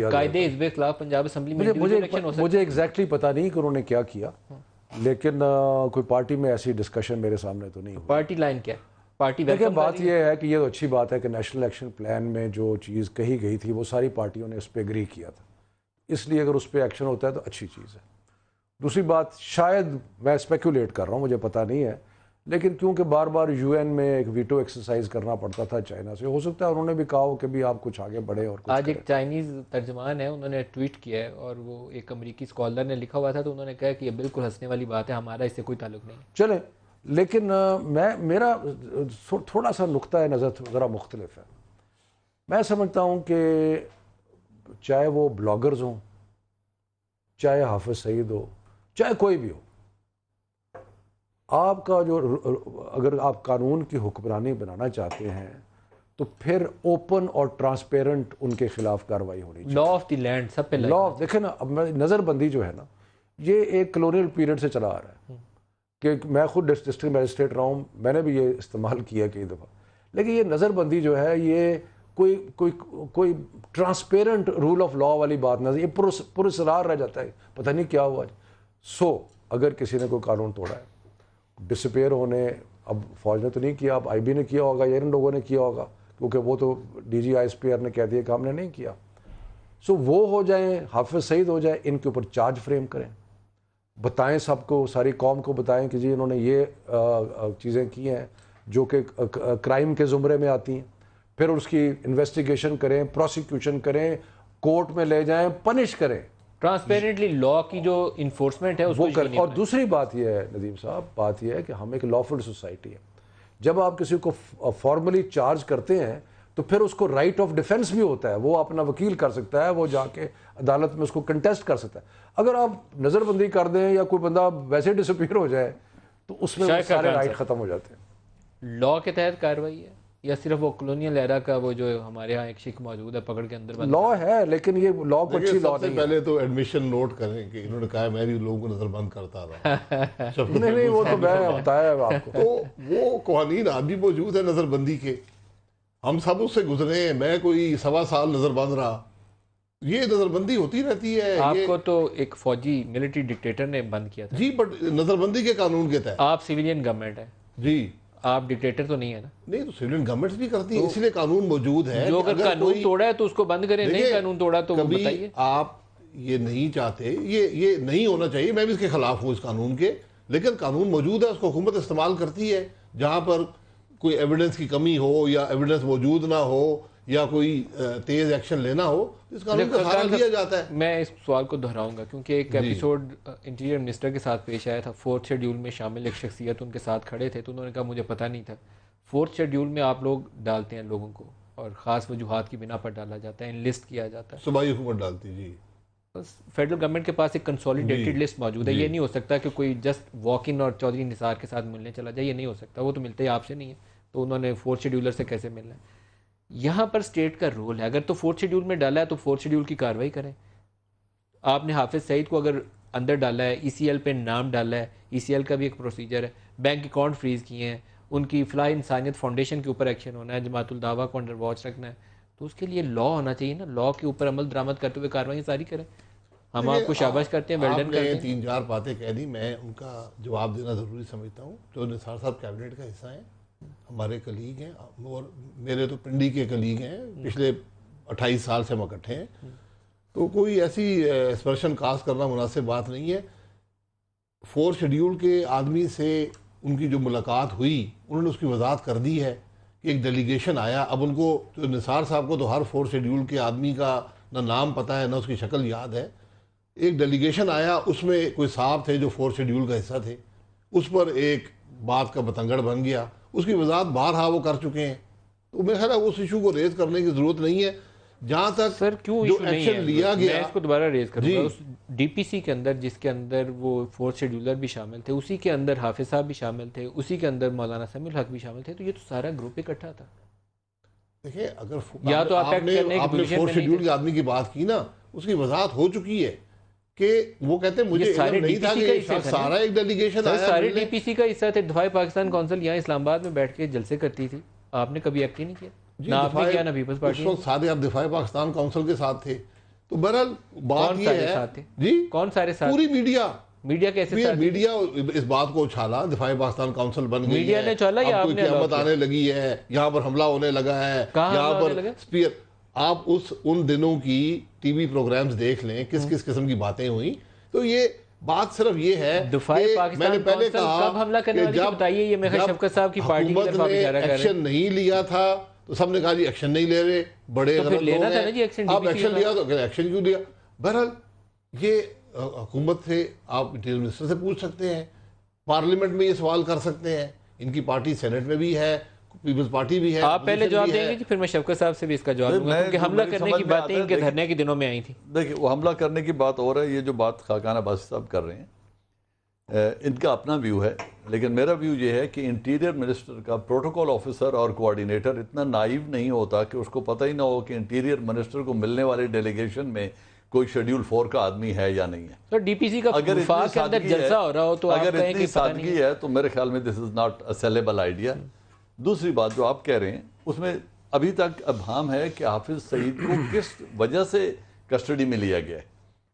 कायदे हिज़्ब खिलाफ पंजाब असेंबली में मुझे एग्जैक्टली पता नहीं कि उन्होंने क्या किया, लेकिन कोई पार्टी में ऐसी डिस्कशन मेरे सामने तो नहीं हुई। पार्टी लाइन क्या है? पार्टी देखिए, बात यह है कि ये तो अच्छी बात है कि नेशनल एक्शन प्लान में जो चीज़ कही गई थी वो सारी पार्टियों ने इस पर एग्री किया था, इसलिए अगर उस पर एक्शन होता है तो अच्छी चीज़ है। दूसरी बात, शायद मैं स्पेकुलेट कर रहा हूँ, मुझे पता नहीं है, लेकिन क्योंकि बार बार UN में एक वीटो एक्सरसाइज करना पड़ता था चाइना से, हो सकता है उन्होंने भी कहा हो कि भी आप कुछ आगे बढ़े और कुछ आज एक चाइनीज़ तर्जमान है, उन्होंने ट्वीट किया है और वो एक अमेरिकी स्कॉलर ने लिखा हुआ था, तो उन्होंने कहा कि ये बिल्कुल हंसने वाली बात है, हमारा इससे कोई ताल्लुक नहीं। चले, लेकिन मेरा थोड़ा सा नुक्ता है नज़र ज़रा मुख्तलिफ है। मैं समझता हूँ कि चाहे वो ब्लॉगर्स हों, चाहे हाफिज सईद हो, चाहे कोई भी हो, आपका जो अगर आप कानून की हुक्मरानी बनाना चाहते हैं तो फिर ओपन और ट्रांसपेरेंट उनके खिलाफ कार्रवाई होनी चाहिए। लॉ ऑफ द लैंड सब पे लॉ देखें ना, अब नज़रबंदी जो है ना, ये एक कॉलोनियल पीरियड से चला आ रहा है कि मैं खुद डिस्ट्रिक्ट मजिस्ट्रेट रहा हूँ, मैंने भी ये इस्तेमाल किया कई दफ़ा। लेकिन ये नज़रबंदी जो है ये कोई ट्रांसपेरेंट रूल ऑफ लॉ वाली बात नहीं, ये पुरस्कार रह जाता है, पता नहीं क्या हुआ। अगर किसी ने कोई कानून तोड़ा है, डिसअपेयर होने, अब फौज ने तो नहीं किया, अब आईबी ने किया होगा या इन लोगों ने किया होगा, क्योंकि वो तो डीजी आईएसपीआर ने कह दिया कि हमने नहीं किया। वो हो जाए, हाफिज सईद हो जाए, इनके ऊपर चार्ज फ्रेम करें, बताएं सबको, सारी कौम को बताएं कि जी इन्होंने ये चीज़ें की हैं जो कि क्राइम के ज़ुमरे में आती हैं। फिर उसकी इन्वेस्टिगेशन करें, प्रोसिक्यूशन करें, कोर्ट में ले जाएं, पनिश करें। ट्रांसपेरेंटली लॉ की जो इन्फोर्समेंट है उसको करें। और दूसरी बात यह है नदीम साहब, बात यह है कि हम एक लॉफुल सोसाइटी है। जब आप किसी को फॉर्मली चार्ज करते हैं तो फिर उसको राइट ऑफ डिफेंस भी होता है, वो अपना वकील कर सकता है, वो जाके अदालत में उसको कंटेस्ट कर सकता है। अगर आप नज़रबंदी कर दें या कोई बंदा वैसे डिसअपीयर हो जाए तो उसमें सारे राइट ख़त्म हो जाते हैं। लॉ के तहत कार्रवाई है या सिर्फ वो कॉलोनियल एरा का वो जो हमारे यहाँ एक शिक मौजूद है पकड़ के अंदर लॉ है, लेकिन ये लॉ को अच्छी लॉ नहीं। पहले तो एडमिशन नोट करें कि इन्होंने कहा मैं भी लोगों को नजरबंद करता रहा। नहीं, वो तो मैं बताया आपको। तो वो कानून आज भी मौजूद है नजरबंदी के, हम सब उससे गुजरे हैं। मैं कोई 1.25 साल नजरबंद रहा, ये नजरबंदी होती रहती है। आपको तो एक फौजी मिलिट्री डिक्टेटर ने बंद किया था जी, बट नजरबंदी के कानून के तहत। आप सिविलियन गवर्नमेंट है जी, आप डिक्टेटर तो नहीं है ना। नहीं, तो सिविलियन गवर्नमेंट भी करती है, इसलिए कानून मौजूद है। जो अगर कानून तोड़ा है तो उसको बंद करें, नहीं कानून तोड़ा तो वो बताइए। आप ये नहीं चाहते, ये नहीं होना चाहिए, मैं भी इसके खिलाफ हूँ इस कानून के, लेकिन कानून मौजूद है, उसको हुकूमत इस्तेमाल करती है। जहाँ पर कोई एविडेंस की कमी हो या एविडेंस मौजूद ना हो या कोई तेज एक्शन लेना हो, इस कानून का सहारा लिया जाता है। मैं इस सवाल को दोहराऊंगा क्योंकि एक एपिसोड इंटीरियर मिनिस्टर के साथ पेश आया था। 4th शेड्यूल में शामिल एक शख्सियत उनके साथ खड़े थे तो उन्होंने कहा मुझे पता नहीं था। 4th शेड्यूल में आप लोग डालते हैं लोगों को और ख़ास वजूहात की बिना पर डाला जाता है, इनलिस्ट किया जाता है, सूबाई हुकूमत डालती जी। बस फेडरल गवर्नमेंट के पास एक कंसोलिडेटेड लिस्ट मौजूद है। ये नहीं हो सकता कि कोई जस्ट वॉक इन और चौधरी निसार के साथ मिलने चला जाए, ये नहीं हो सकता। वो तो मिलते ही आपसे नहीं है, तो उन्होंने 4th शेड्यूलर से कैसे मिलना है। यहाँ पर स्टेट का रोल है। अगर तो 4th शेड्यूल में डाला है तो 4th शेड्यूल की कार्रवाई करें। आपने हाफिज सईद को अगर अंदर डाला है, ECL पे नाम डाला है, ECL का भी एक प्रोसीजर है, बैंक अकाउंट फ्रीज किए हैं, उनकी फलाह इंसानियत फाउंडेशन के ऊपर एक्शन होना है, जमातुल दावा को अंडर वॉच रखना है, तो उसके लिए लॉ होना चाहिए ना। लॉ के ऊपर अमल दरामद करते हुए कार्रवाई सारी करें। हम आपको शाबाश करते हैं, वेल्डन करते हैं। 3-4 बातें कह दी, मैं उनका जवाब देना ज़रूरी समझता हूँ। जो निसार साहब कैबिनेट का हिस्सा हैं, हमारे कलीग हैं और मेरे तो पिंडी के कलीग हैं, पिछले 28 साल से हम इकट्ठे हैं, तो कोई ऐसी एक्सप्रेशन कास्ट करना मुनासिब बात नहीं है। 4th शेड्यूल के आदमी से उनकी जो मुलाकात हुई, उन्होंने उसकी वजाहत कर दी है कि एक डेलीगेशन आया। अब उनको तो निसार साहब को तो हर 4th शेड्यूल के आदमी का ना नाम पता है ना उसकी शक्ल याद है। एक डेलीगेशन आया, उसमें कोई साहब थे जो 4th शेड्यूल का हिस्सा थे, उस पर एक बात का बतंगड़ बन गया, उसकी वजाहत बारहा वो कर चुके हैं। तो मेरा ख्याल है उस इशू को रेज करने की जरूरत नहीं है। जहां तक सर क्यों जो एक्शन लिया गया, मैं इसको दोबारा रेज करूंगा। उस DPC के अंदर जिसके अंदर वो 4th शेड्यूलर भी शामिल थे, उसी के अंदर हाफिज साहब भी शामिल थे, उसी के अंदर मौलाना समीउल हक भी शामिल थे, तो ये तो सारा ग्रुप इकट्ठा था। देखिए, अगर या तो आपने 4th शेड्यूल के आदमी की बात की ना, उसकी वजाहत हो चुकी है कि वो कहते हैं मुझे सारे नहीं था कि सारा एक डेलीगेशन आया। सारे DPC का हिस्सा थे। दफाए पाकिस्तान काउंसिल यहाँ इस्लामाबाद में बैठ के जलसे करती थी, आपने कभी एक्ट ही नहीं किया ना, आपने किया ना पीपल्स पार्टी। उस वक्त सारे आप दिफाए पाकिस्तान काउंसिल के साथ थे। तो बहरहाल बात ये है जी, कौन सारे साथ? पूरी मीडिया कैसे साथ? मीडिया इस बात को उछाला, दिफाए पाकिस्तान काउंसिल बन गई मीडिया ने चला या आपने? क़यामत आने लगी है, यहाँ पर हमला होने लगा है, यहाँ पर स्पीयर। आप उन दिनों की टीवी प्रोग्राम्स देख लें, किस किस किस्म की बातें हुई। तो ये बात सिर्फ ये है, मैंने पहले कहा कब हमला करने वाली बताइए। ये मेरे शफकत साहब की पार्टी की तरफ आप इशारा कर रहे हैं। एक्शन नहीं लिया था तो सबने कहा जी एक्शन नहीं ले रहे, बड़े तो लेना था ना जी एक्शन। आप एक्शन लिया तो एक्शन क्यों लिया? बहरहाल ये हुकूमत से आप इंटीरियर मिनिस्टर से पूछ सकते हैं, पार्लियामेंट में ये सवाल कर सकते हैं, इनकी पार्टी सेनेट में भी है, पीपल्स पार्टी भी है। आप पहले जवाब देंगे जी, फिर मैं शफकत साहब से भी इसका जवाब दूंगा, क्योंकि हमला करने की बातें इनके धरने के दिनों में आई थी। देखिए, वो हमला करने की बात हो रहा है, ये जो बात खाकान अब्बासी साहब कर रहे हैं, इनका अपना व्यू है, लेकिन मेरा व्यू ये है कि इंटीरियर मिनिस्टर का प्रोटोकॉल ऑफिसर और कोऑर्डिनेटर इतना नाइव नहीं होता कि उसको पता ही ना हो कि इंटीरियर मिनिस्टर को मिलने वाले डेलीगेशन में कोई शेड्यूल 4 का आदमी है या नहीं है। तो डीपीसी का अगर वफाक के अंदर जलसा हो रहा हो तो अगर आप कहें इतनी कि पता सादगी नहीं है तो मेरे ख्याल में this is not a saleable idea. दूसरी बात जो आप कह रहे हैं उसमें अभी तक अबहम है कि हाफिज सईद को किस वजह से कस्टडी में लिया गया है।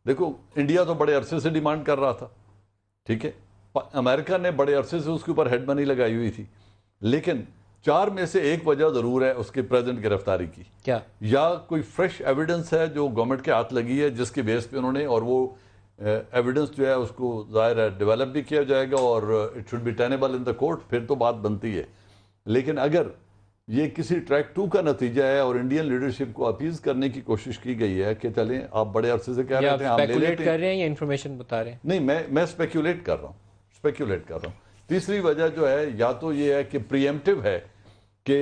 देखो, इंडिया तो बड़े अरसे से डिमांड कर रहा था, ठीक है, अमेरिका ने बड़े अरसे से उसके ऊपर हेड मनी लगाई हुई थी, लेकिन 4 में से एक वजह ज़रूर है उसकी प्रेजेंट गिरफ्तारी की। क्या या कोई फ्रेश एविडेंस है जो गवर्नमेंट के हाथ लगी है जिसके बेस पे उन्होंने, और वो एविडेंस जो है उसको ज़ाहिर है डेवलप भी किया जाएगा और it should be tenable in the court, फिर तो बात बनती है। लेकिन अगर ये किसी ट्रैक 2 का नतीजा है और इंडियन लीडरशिप को अपीज करने की कोशिश की गई है कि चलें आप बड़े अरसे से कह रहे थे हम ले लेते कर रहे हैं या इन्फॉर्मेशन बता रहे हैं? नहीं, मैं स्पेक्यूलेट कर रहा हूँ। तीसरी वजह जो है या तो ये है कि प्रीएम्प्टिव है कि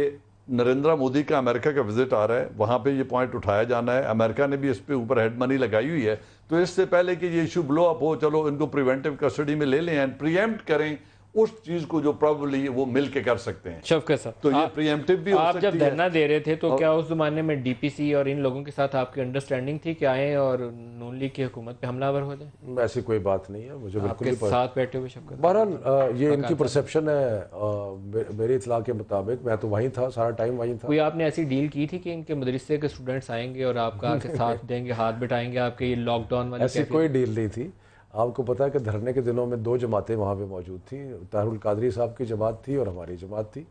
नरेंद्र मोदी का अमेरिका का विजिट आ रहा है, वहां पे ये पॉइंट उठाया जाना है, अमेरिका ने भी इस पे ऊपर हेड मनी लगाई हुई है, तो इससे पहले कि ये इशू ब्लो अप हो, चलो इनको प्रिवेंटिव कस्टडी में ले लें एंड प्रीएम्प्ट करें उस चीज को जो प्रोबेबली वो मिल के कर सकते हैं। शफकत साहब, तो ये प्रीएम्प्टिव भी हो आप सकती जब है। धरना दे रहे थे तो क्या उस जमाने में डीपीसी और इन लोगों के साथ आपकी अंडरस्टैंडिंग थी कि आए और नून लीग की हुकूमत पे हमलावर हो जाए? ऐसी कोई बात नहीं है, मुझे बिल्कुल आपके साथ बैठे हुए शफकत। बहरहाल ये इनकी परसेप्शन है। मेरी इतला के मुताबिक मैं तो वहीं था, सारा टाइम वहीं था। कोई आपने ऐसी डील की थी कि इनके मदरसे के स्टूडेंट्स आएंगे और आपका आके साथ देंगे, हाथ बिठाएंगे आपके, ये लॉकडाउन वाली ऐसी कोई डील नहीं थी। आपको पता है कि धरने के दिनों में 2 जमातें वहाँ पे मौजूद थी, तारुल कादरी साहब की जमात थी और हमारी जमात थी,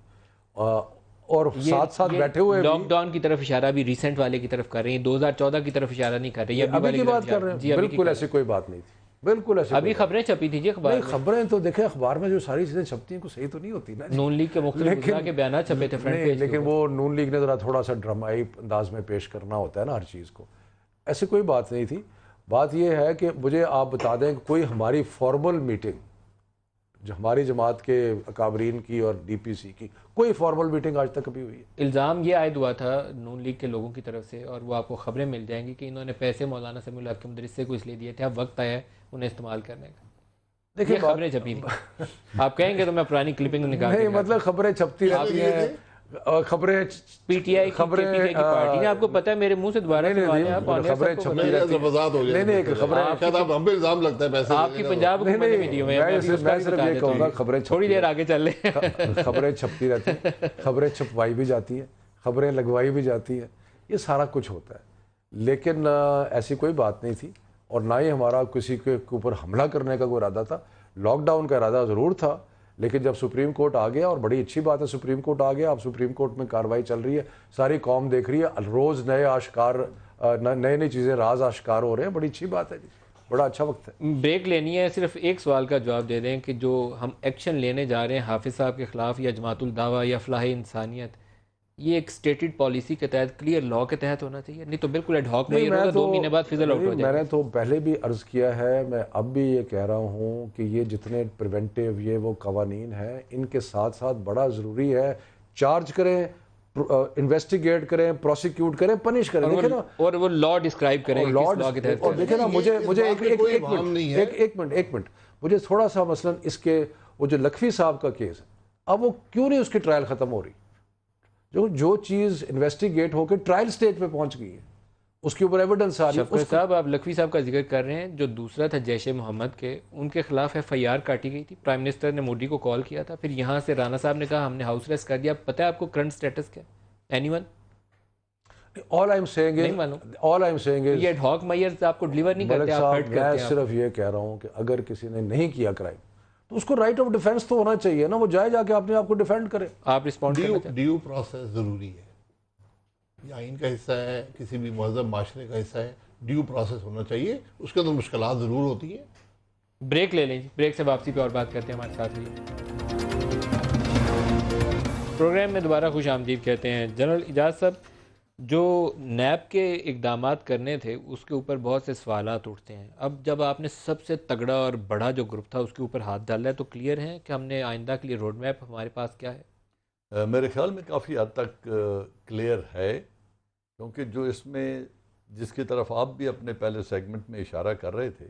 और साथ साथ बैठे हुए लॉकडाउन की तरफ इशारा भी रिसेंट वाले की तरफ कर रहे हैं, 2014 की तरफ इशारा नहीं कर रही है, अभी की बात कर रहे हैं। बिल्कुल ऐसी कोई बात नहीं थी, बिल्कुल ऐसी। अभी खबरें छपी थी जी अखबार में। खबरें तो देखे अखबार में जो सारी चीजें छपती हैं, सही तो नहीं होती ना। नून लीग के मुख्तलिफ के बयान छपे थे फ्रंट पेज, लेकिन वो नून लीग ने जरा थोड़ा सा ड्रामाई अंदाज में पेश करना होता है ना हर चीज को। ऐसी कोई बात नहीं थी। बात यह है कि मुझे आप बता दें कि कोई हमारी फॉर्मल मीटिंग, जो हमारी जमात के अकाबरीन की और डीपीसी की, कोई फॉर्मल मीटिंग आज तक कभी हुई है? इल्ज़ाम ये आयद हुआ था नून लीग के लोगों की तरफ से, और वो आपको खबरें मिल जाएंगी कि इन्होंने पैसे मौलाना समीउल हक के मदरसे को इसलिए दिए थे, अब वक्त आया है उन्हें इस्तेमाल करने का। देखिए खबरें छपी थी, आप कहेंगे तो मैं पुरानी क्लिपिंग निकाल नहीं, मतलब खबरें छपती रहती हैं, खबरें पीटीआई की पार्टी है, आपको पता है मेरे मुंह से दोबारा खबरें छपती रहती हैं। आपकी पंजाब हुकूमत में दी हुई है, मैं सिर्फ ये कहूँगा खबरें थोड़ी देर आगे चल ले। खबरें छपती रहती हैं, खबरें छपवाई भी जाती है, खबरें लगवाई भी जाती है, ये सारा कुछ होता है। लेकिन ऐसी कोई बात नहीं थी और ना ही हमारा किसी के ऊपर हमला करने का कोई इरादा था। लॉकडाउन का इरादा ज़रूर था, लेकिन जब सुप्रीम कोर्ट आ गया, और बड़ी अच्छी बात है सुप्रीम कोर्ट आ गया, अब सुप्रीम कोर्ट में कार्रवाई चल रही है, सारी कौम देख रही है, रोज़ नए आश्कार, नई नई चीज़ें, राज आश्कार हो रहे हैं, बड़ी अच्छी बात है जी, बड़ा अच्छा वक्त है। ब्रेक लेनी है, सिर्फ एक सवाल का जवाब दे दें कि जो हम एक्शन लेने जा रहे हैं हाफिज साहब के खिलाफ या जमातुल दावा या फलाह इंसानियत, ये एक स्टेटेड पॉलिसी के तहत, क्लियर लॉ के तहत होना चाहिए, नहीं तो बिल्कुल एडहॉक में 2 महीने बाद फिजल आउट हो जाएगा। मैंने तो पहले भी अर्ज किया है, मैं अब भी ये कह रहा हूँ कि ये जितने प्रिवेंटिव ये वो कवानीन हैं, इनके साथ साथ बड़ा ज़रूरी है चार्ज करें, इन्वेस्टिगेट करें, प्रोसिक्यूट करें, पनिश करें, देखें ना, और वो लॉ डिस्क्राइब करें लॉ के तहत। और देखें ना, मुझे एक मिनट, मुझे थोड़ा सा मसलन इसके, वो जो लखवी साहब का केस है, अब वो क्यों नहीं उसकी ट्रायल ख़त्म हो रही? जो चीज़ इन्वेस्टिगेट होकर ट्रायल स्टेज पे पहुंच गई है, उसके ऊपर एविडेंस आ रही है। साहब, आप लखवी साहब का जिक्र कर रहे हैं, जो दूसरा था जैश मोहम्मद के, उनके खिलाफ FIR काटी गई थी, प्राइम मिनिस्टर ने मोदी को कॉल किया था, फिर यहाँ से राणा साहब ने कहा हमने हाउस अरेस्ट कर दिया। पता है आपको करंट स्टेटस क्या? Anyone? All I am saying ये एडहॉक मेजर्स आपको डिलीवर नहीं करते, आप हर्ट करते हैं। मैं सिर्फ ये कह रहा हूँ कि अगर किसी ने नहीं किया क्राइम तो उसको राइट ऑफ डिफेंस तो होना चाहिए ना, वो जाए जाके अपने आप को डिफेंड करे। आप रिस्पॉन्ड करना ड्यू प्रोसेस जरूरी है, ये आइन का हिस्सा है, किसी भी महज़ब माशरे का हिस्सा है, ड्यू प्रोसेस होना चाहिए, उसके अंदर मुश्किलात ज़रूर होती है। ब्रेक ले लें, ब्रेक से वापसी पे और बात करते हैं, हमारे साथ रहिए। प्रोग्राम में दोबारा खुश आमदीद कहते हैं। जनरल इजाज़ साहब, जो नैब के इकदामात करने थे उसके ऊपर बहुत से सवालात उठते हैं। अब जब आपने सबसे तगड़ा और बड़ा जो ग्रुप था उसके ऊपर हाथ डाला है, तो क्लियर है कि हमने आइंदा के लिए रोड मैप हमारे पास क्या है? मेरे ख्याल में काफ़ी हद तक क्लियर है, क्योंकि जो इसमें जिसकी तरफ आप भी अपने पहले सेगमेंट में इशारा कर रहे थे,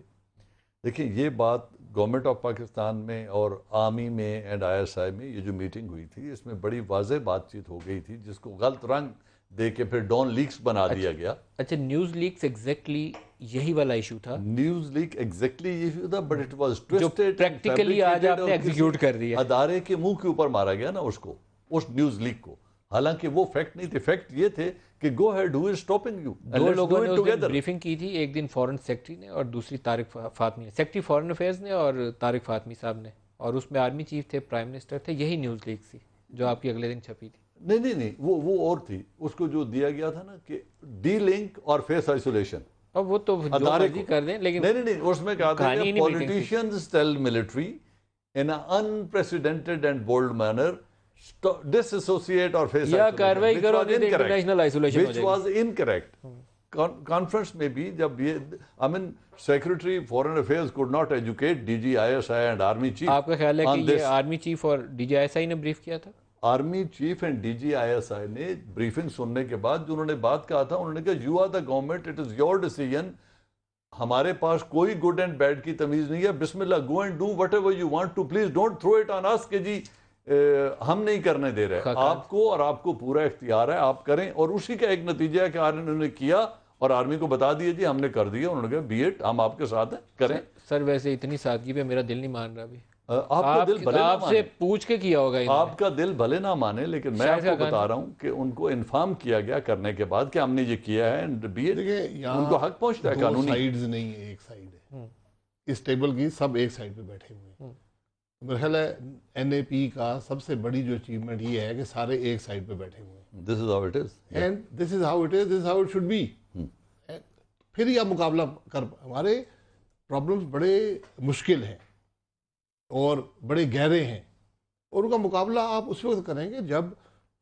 देखिए ये बात गवर्नमेंट ऑफ पाकिस्तान में और आर्मी में एंड ISI में ये जो मीटिंग हुई थी इसमें बड़ी वाज़ेह बातचीत हो गई थी, जिसको गलत रंग दे के फिर डॉन लीक्स बना दिया गया। अच्छा, न्यूज़ लीक्स एग्जैक्टली यही वाला इशू था। न्यूज़ लीक एग्जैक्टली ये इशू था, but it was twisted, practically आज आपने एग्जीक्यूट कर दिया। अदारे के मुंह के ऊपर मारा गया ना उसको, उस न्यूज़ लीक को। हालांकि वो फैक्ट नहीं थे, फैक्ट ये थे कि go ahead, who is stopping you. दो लोगों ने उस दिन ब्रीफिंग की थी, एक दिन फॉरेन सेक्रेटरी ने और दूसरी तारिक फातमी ने, सेक्रेटरी फॉरेन अफेयर्स ने और तारिक फातमी साहब ने, और उसमें आर्मी चीफ थे, प्राइम मिनिस्टर थे। यही न्यूज़ लीक थी जो आपकी अगले दिन छपी थी। नहीं, वो और थी। उसको जो दिया गया था ना कि डी लिंक और फेस आइसोलेशन, अब वो तो जो मर्जी कर दें, लेकिन नहीं उसमें क्या था, politicians tell military in unprecedented and bold manner disassociate or face या कार्रवाई करो, इंटरनेशनल आइसोलेशन हो जाएगी, which was incorrect. कॉन्फ्रेंस में भी जब ये secretary foreign affairs could not educate DG ISI and army chief. आपका ख्याल है कि ये आर्मी चीफ और DG ISI ने ब्रीफ किया था? Army cheap and DG ISI ने ब्रीफिंग सुनने के बाद जो उन्होंने बात कहा था, उन्होंने कहा you are the government, it is your decision, हमारे पास कोई गुड एंड बैड की तमीज नहीं है, बिस्मिल्लाह go and do whatever you want to, please don't throw it on us कि जी हम नहीं करने दे रहे, आपको और आपको पूरा इख्तियार है, आप करें। और उसी का एक नतीजा है कि उन्होंने किया और आर्मी को बता दिया जी हमने कर दिया। उन्होंने कहा बी इट, हम आपके साथ हैं, करें। सर वैसे इतनी सादगी पे मेरा दिल नहीं मान रहा अभी। आपका दिल भले ना माने, पूछ के किया होगा, आपका दिल भले ना माने, लेकिन मैं आपको बता रहा हूँ कि उनको इन्फॉर्म किया गया करने के बाद कि हमने ये किया है एंड बी इट, उनको हक पहुंचता है कानूनी। साइड्स नहीं है, एक साइड है इस टेबल की, सब एक साइड पे बैठे हुए हैं। मेरा ख्याल है NAP का सबसे बड़ी जो अचीवमेंट ये है कि सारे एक साइड पे बैठे हुए हैं। This is how it is and this is how it is, this how it should be. फिर यह मुकाबला कर, हमारे प्रॉब्लम्स बड़े मुश्किल हैं और बड़े गहरे हैं, और उनका मुकाबला आप उस वक्त करेंगे जब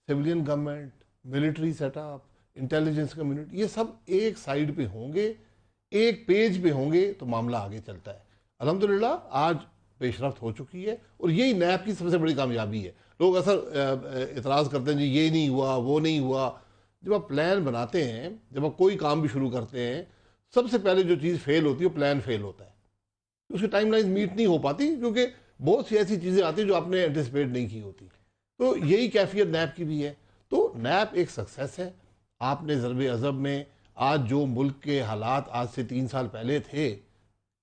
civilian government, military setup, intelligence community, ये सब एक साइड पे होंगे, एक पेज पे होंगे, तो मामला आगे चलता है। अल्हम्दुलिल्लाह आज पेशरफ्त हो चुकी है, और यही नैब की सबसे बड़ी कामयाबी है। लोग अक्सर इतराज़ करते हैं जी ये नहीं हुआ, वो नहीं हुआ। जब आप प्लान बनाते हैं, जब आप कोई काम भी शुरू करते हैं, सबसे पहले जो चीज़ फेल होती है वो प्लान फेल होता है, उसकी टाइमलाइन मीट नहीं हो पाती, क्योंकि बहुत सी ऐसी चीज़ें आती हैं जो आपने एंटिसिपेट नहीं की होती। तो यही कैफियत नैब की भी है। तो नैब एक सक्सेस है। आपने ज़रबे अज़ब में आज जो मुल्क के हालात आज से 3 साल पहले थे,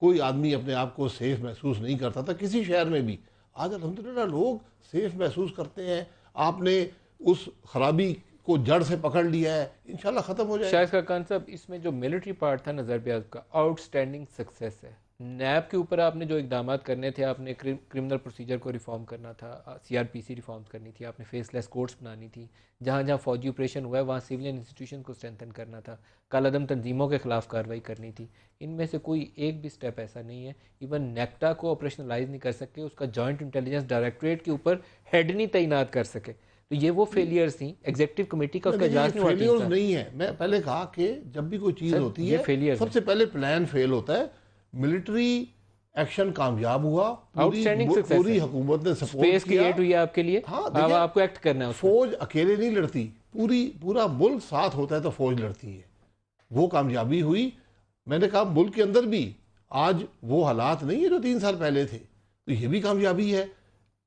कोई आदमी अपने आप को सेफ महसूस नहीं करता था किसी शहर में भी, आज अल्हम्दुलिल्लाह लोग सेफ महसूस करते हैं। आपने उस खराबी को जड़ से पकड़ लिया है, इंशाल्लाह ख़त्म हो जाएगा। शायद का कॉन्सेप्ट इसमें जो मिलिट्री पार्ट था नज़र पे का आउटस्टैंडिंग सक्सेस है। नैब के ऊपर आपने जो इकदाम करने थे, आपने क्रिमिनल प्रोसीजर को रिफॉर्म करना था, CRPC रिफॉर्म करनी थी, आपने फेसलेस कोर्ट्स बनानी थी, जहाँ जहाँ फौजी ऑपरेशन हुआ है वहाँ सिविलियन इंस्टीट्यूशन को स्ट्रेंथन करना था, कालादम तंजीमों के खिलाफ कार्रवाई करनी थी। इनमें से कोई एक भी स्टेप ऐसा नहीं है। इवन नेक्टा को ऑपरेशनलाइज नहीं कर सके, उसका जॉइंट इंटेलिजेंस डायरेक्टरेट के ऊपर हेड नहीं तैनात कर सके। तो ये वो फेलियर्स थी। एग्जीक्यूटिव कमेटी का उसका इजलास नहीं हुआ। नहीं है, मैं पहले कहा कि जब भी कोई चीज़ होती है सबसे पहले प्लान फेल होता है। मिलिट्री एक्शन कामयाब हुआ, पूरी हुकूमत ने सपोर्ट क्रिएट हुई आपके लिए। हाँ, अब आपको एक्ट करना है। फौज अकेले नहीं लड़ती, पूरा मुल्क साथ होता है तो फौज लड़ती है। वो कामयाबी हुई। मैंने कहा मुल्क के अंदर भी आज वो हालात नहीं है जो 3 साल पहले थे, तो ये भी कामयाबी है।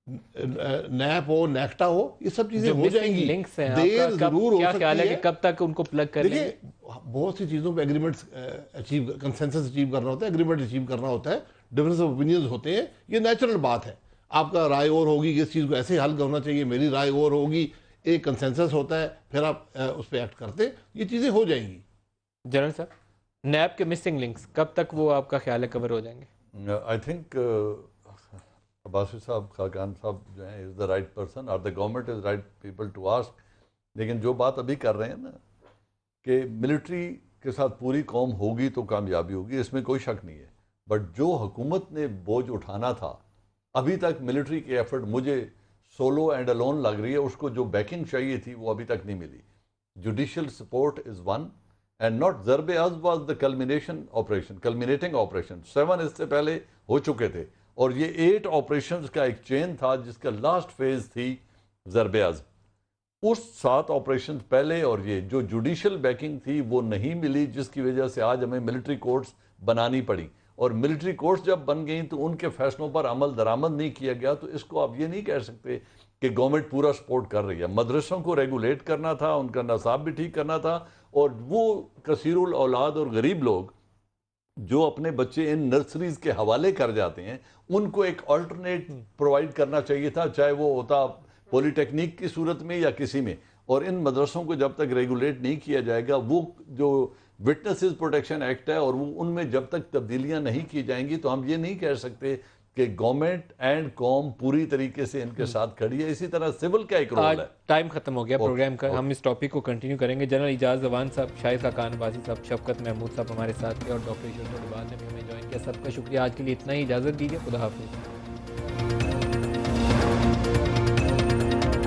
नैप हो, नेक्टा हो, ये सब चीजें हो जाएंगी। देर जरूर हो सकती है कि कब तक उनको प्लग कर लेंगे। बहुत सी चीजों पे एग्रीमेंट्स अचीव, कंसेंसस अचीव करना होता है, एग्रीमेंट अचीव करना होता है, डिफरेंस ऑफ ओपिनियंस होते हैं, ये नेचुरल बात है। आपका राय और होगी कि इस चीज़ को ऐसे हल करना चाहिए, मेरी राय और होगी, एक कंसेंसस होता है, फिर आप उस पर एक्ट करते, ये चीज़ें हो जाएंगी। जनरल साहब, नैब के मिसिंग लिंक्स कब तक वो आपका ख्याल है कवर हो जाएंगे? आई थिंक अब्बासी साहब, खाकान साहब जो हैं इज़ द राइट पर्सन और the government is right people to ask. लेकिन जो बात अभी कर रहे हैं ना कि मिलिट्री के साथ पूरी कौम होगी तो कामयाबी होगी, इसमें कोई शक नहीं है। बट जो हुकूमत ने बोझ उठाना था, अभी तक मिलिट्री की एफर्ट मुझे सोलो एंड अलोन लग रही है। उसको जो बैकिंग चाहिए थी वो अभी तक नहीं मिली। Judicial support is one and not ज़रबे अज़ वाज द कल्मिनेटिंग ऑपरेशन। 7 इससे पहले हो चुके थे और ये 8 ऑपरेशंस का एक चेन था जिसका लास्ट फेज थी ज़रबे अज़। उस 7 ऑपरेशन पहले और ये जो जुडिशियल बैकिंग थी वो नहीं मिली, जिसकी वजह से आज हमें मिलिट्री कोर्ट्स बनानी पड़ी। और मिलिट्री कोर्ट्स जब बन गई तो उनके फैसलों पर अमल दरामद नहीं किया गया, तो इसको आप ये नहीं कह सकते कि गवर्नमेंट पूरा सपोर्ट कर रही है। मदरसों को रेगुलेट करना था, उनका नसाब भी ठीक करना था, और वो कसीरुल औलाद और गरीब लोग जो अपने बच्चे इन नर्सरीज के हवाले कर जाते हैं, उनको एक अल्टरनेट प्रोवाइड करना चाहिए था, चाहे वो होता पॉलिटेक्निक की सूरत में या किसी में। और इन मदरसों को जब तक रेगुलेट नहीं किया जाएगा, वो जो विटनेसेस प्रोटेक्शन एक्ट है और वो उनमें जब तक तब्दीलियां नहीं की जाएंगी, तो हम ये नहीं कह सकते कि गवर्नमेंट एंड कॉम पूरी तरीके से इनके साथ खड़ी है। इसी तरह सिविल का एक रोल है। टाइम खत्म हो गया प्रोग्राम का, हम इस टॉपिक को कंटिन्यू करेंगे। जनरल इजाज़ जवान साहब, शाहिद खाकान वासी साहब, शफकत महमूद साहब हमारे साथ थे और डॉक्टर ईश्वर टोलीवाल ने भी हमें ज्वाइन किया। सबका शुक्रिया। आज के लिए इतना ही, इजाज़त दीजिए। खुदा हाफिज़।